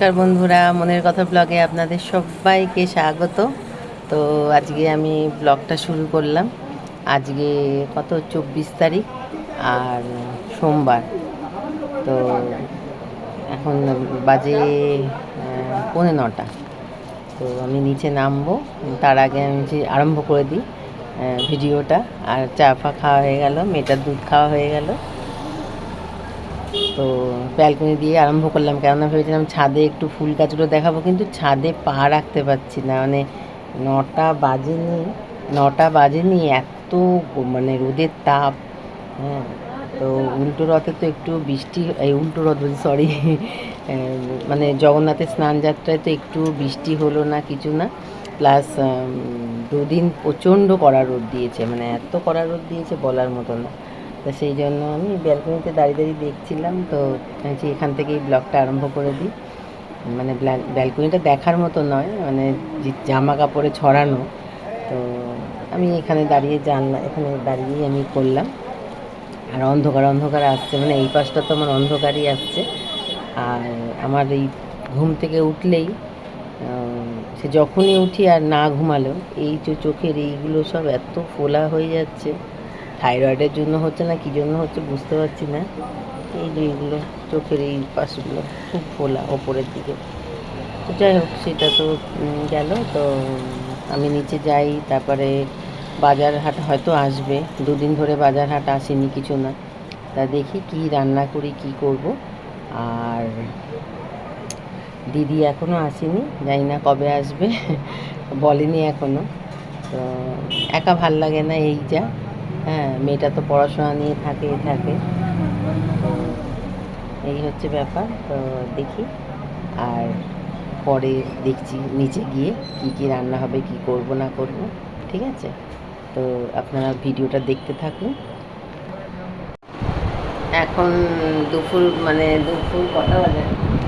নমস্কার বন্ধুরা, মনের কথা ব্লগে আপনাদের সবাইকে স্বাগত। তো আজকে আমি ব্লগটা শুরু করলাম। আজকে কত 24 তারিখ আর সোমবার। তো এখন বাজে 9:45। তো আমি নিচে নামবো, তার আগে আমি যে আরম্ভ করে দিই ভিডিওটা। আর চা ফা খাওয়া হয়ে গেল, মেয়েটার দুধ খাওয়া হয়ে গেল। তো ব্যালকনি দিয়ে আরম্ভ করলাম, কেননা ভেবেছিলাম ছাদে একটু ফুল গাছগুলো দেখাবো, কিন্তু ছাদে পা রাখতে পারছি না। মানে 9টা বাজেনি, 9টা বাজেনি, এত মানে রোদের তাপ। হ্যাঁ, তো উল্টো রথে তো একটু বৃষ্টি, এই উল্টো রথ বলছি, সরি, মানে জগন্নাথের স্নানযাত্রায় তো একটু বৃষ্টি হলো না, কিছু না। প্লাস দুদিন প্রচণ্ড কড়া রোদ দিয়েছে, মানে এত কড়া রোদ দিয়েছে বলার মতো না। তো সেই জন্য আমি ব্যালকনিতে দাঁড়িয়ে দাঁড়িয়ে দেখছিলাম। তো ভাবছি এখান থেকেই ব্লগটা আরম্ভ করে দিই। মানে ব্যালকনিটা দেখার মতো নয়, মানে যে জামা কাপড়ে ছড়ানো। তো আমি এখানে দাঁড়িয়ে এখানে দাঁড়িয়েই আমি করলাম। আর অন্ধকার অন্ধকার আসছে, মানে এই পাশটা তো আমার অন্ধকারই আসছে। আর আমার এই ঘুম থেকে উঠলেই সে যখনই উঠি আর না ঘুমালেও এই যে চোখের এইগুলো সব এত ফোলা হয়ে যাচ্ছে। থাইরয়েডের জন্য হচ্ছে না কী জন্য হচ্ছে বুঝতে পারছি না। এই যে এইগুলো চোখের এই পাশগুলো খুব ফোলা ওপরের দিকে। তো যাই হোক, সেটা তো গেল। তো আমি নিচে যাই, তারপরে বাজার হাট হয়তো আসবে। দুদিন ধরে বাজার হাট আসেনি, কিছু না। তা দেখি কি রান্না করি, কি করব। আর দিদি এখনও আসেনি, জানি না কবে আসবে, বলেনি এখনও। তো একা ভাল লাগে না, এই যা। হ্যাঁ, মেয়েটা তো পড়াশোনা নিয়ে থাকে। তো এই হচ্ছে ব্যাপার। তো দেখি, আর পরে দেখছি নিচে গিয়ে কি কি রান্না হবে, কি করব না করব। ঠিক আছে, তো আপনারা ভিডিওটা দেখতে থাকুন। এখন দুপুর কটা বাজে,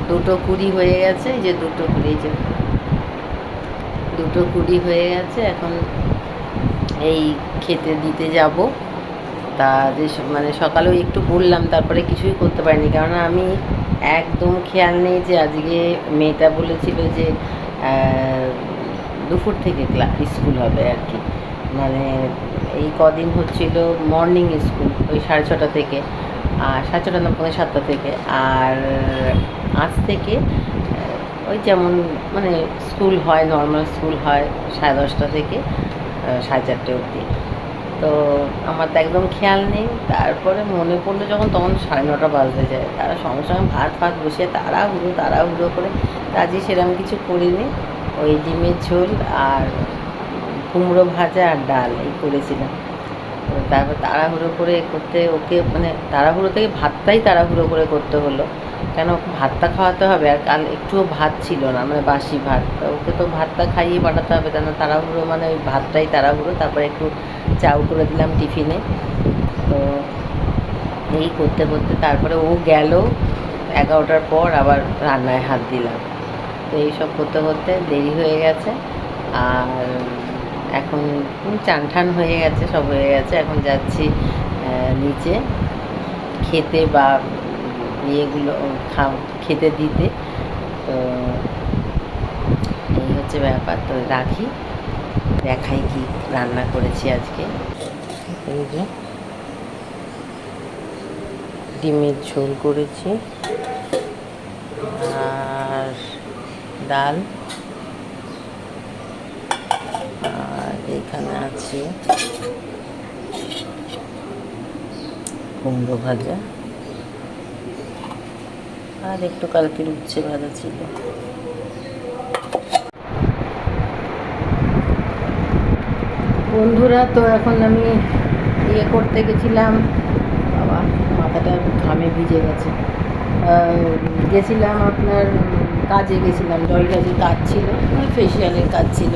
2:20 হয়ে গেছে। এই যে 2:20, এই যে 2:20 হয়ে গেছে। এখন এই খেতে দিতে যাব। তা যে মানে সকালেও একটু বললাম, তারপরে কিছুই করতে পারিনি, কেননা আমি একদম খেয়াল নেই যে আজকে মেয়েটা বলেছিল যে দুপুর থেকে স্কুল হবে আর কি। মানে এই কদিন হচ্ছিল মর্নিং স্কুল, ওই 6:30 থেকে, আর 6:30 না 6:45 থেকে। আর আজ থেকে ওই যেমন মানে স্কুল হয়, নর্মাল স্কুল হয় 10:30 থেকে 4:30 অবধি। তো আমার তো একদম খেয়াল নেই। তারপরে মনে পড়লো যখন, তখন 9:30 বাজতে যায়। তারা সঙ্গে সঙ্গে ভাত বসিয়ে তাড়াহুড়ো করে, কাজে সেরকম কিছু করিনি। ওই ডিমের ঝোল আর কুমড়ো ভাজা আর ডাল এই করেছিলাম। তো তারপর তাড়াহুড়ো করে করতে, ওকে মানে তাড়াহুড়ো থেকে ভাতটাই তাড়াহুড়ো করে করতে হলো, কেন ওকে ভাতটা খাওয়াতে হবে। আর কাল একটুও ভাত ছিল না, মানে বাসি ভাত। তো ওকে তো ভাতটা খাইয়ে পাঠাতে হবে, কেন তাড়াহুড়ো, মানে ওই ভাতটাই তাড়াহুড়ো। তারপরে একটু চাউ করে দিলাম টিফিনে। তো এই করতে করতে তারপরে ও গেল 11টার পর, আবার রান্নায় হাত দিলাম। তো এইসব করতে করতে দেরি হয়ে গেছে। আর এখন চান ঠান হয়ে গেছে, সব হয়ে গেছে। এখন যাচ্ছি নিচে খেতে, বা ইয়েগুলো খেতে দিতে। তো এই হচ্ছে ব্যাপার। তো রাখি, দেখাই কি রান্না করেছি আজকে। এই যে ডিমের ঝোল করেছি, আর ডাল, আর এখানে আছে কুমড়ো ভাজা, আর একটু কালকের উচ্ছে ভাজা ছিল। বন্ধুরা, তো এখন আমি করতে গেছিলাম। বাবা, মাথাটা ঘামে ভিজে গেছে। গেছিলাম আপনার কাজে গেছিলাম, জলকাজের কাজ ছিল, ফেসিয়ালের কাজ ছিল।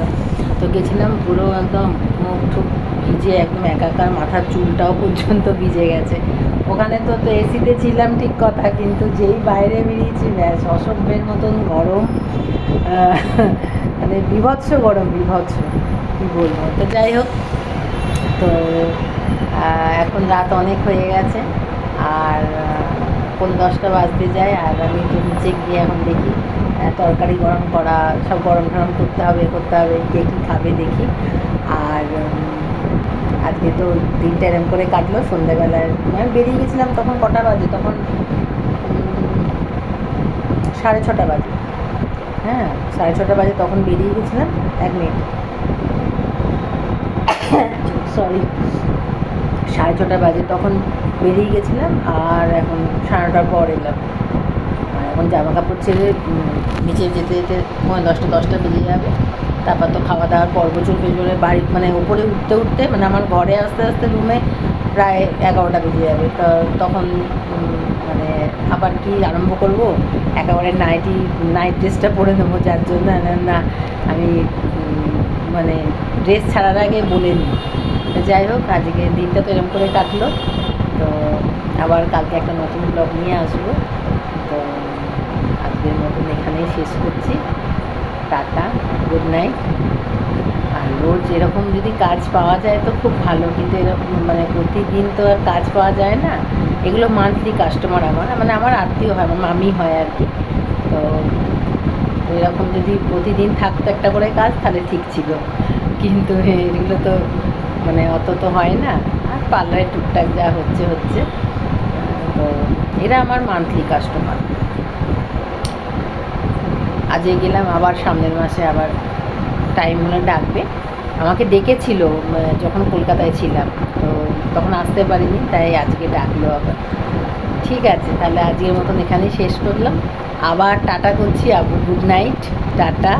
তো গেছিলাম, পুরো একদম মুখ ঠুক ভিজে একদম একাকার, মাথার চুলটাও পর্যন্ত ভিজে গেছে। ওখানে তো এসিতে ছিলাম ঠিক কথা, কিন্তু যেই বাইরে বেরিয়েছি ব্যাস অসভ্যের মতন গরম, মানে বিভৎস গরম, বিভৎস, কী বলবো। তো যাই হোক, তো এখন রাত অনেক হয়ে গেছে, আর 9:30 বাজতে যায়। আর আমি তো নিচে গিয়ে এখন দেখি তরকারি গরম করা, সব গরম টরম করতে হবে কে কী খাবে দেখি। আর আজকে তো দিনটা এরম করে কাটলো। সন্ধ্যেবেলায় মানে বেরিয়ে গেছিলাম, তখন কটা বাজে, তখন 6:30 বাজে। হ্যাঁ, 6:30 বাজে তখন বেরিয়ে গেছিলাম। 1 মিনিট, সরি, 6:30 বাজে তখন বেরিয়ে গেছিলাম, আর এখন 9:30 পর এলাম। এখন জামা কাপড় ছেড়ে নিচে যেতে যেতে 10টা বেজে যাবে। তারপর তো খাওয়া দাওয়ার পর্ব চলবে জোরে। বাড়ি মানে উপরে উঠতে উঠতে মানে আমার ঘরে আসতে আসতে রুমে প্রায় 11টা বেজে যাবে। তো তখন মানে আবার কি আরম্ভ করব, একেবারে নাইট ড্রেসটা পরে নেবো, যার জন্য না আমি মানে ড্রেস ছাড়ার আগে বলে নিই। তো যাই হোক, আজকে দিনটা তো এরকম করে কাটলো। তো আবার কালকে একটা নতুন ব্লগ নিয়ে আসবো। তো আজকের মতন এখানেই শেষ করছি। টাটা, গুড নাইট। আর রোজ এরকম যদি কাজ পাওয়া যায় তো খুব ভালো, কিন্তু এরকম মানে প্রতিদিন তো আর কাজ পাওয়া যায় না। এগুলো মান্থলি কাস্টমার আমার, মানে আমার আত্মীয় হয়, আমার মামি হয় আর কি। তো এরকম যদি প্রতিদিন থাকতো একটা করে কাজ তাহলে ঠিক ছিল, কিন্তু এগুলো তো মানে অত তো হয় না। আর পার্লারে টুকটাক যা হচ্ছে হচ্ছে। তো এরা আমার মান্থলি কাস্টমার। আজকে গেলাম, আবার সামনের মাসে আবার টাইম হলে ডাকবে। আমাকে ডেকেছিল যখন কলকাতায় ছিলাম, তো তখন আসতে পারিনি, তাই আজকে ডাকলো আবার। ঠিক আছে, তাহলে আজকের মতন এখানেই শেষ করলাম। আবার টাটা করছি, আবার গুড নাইট, টাটা।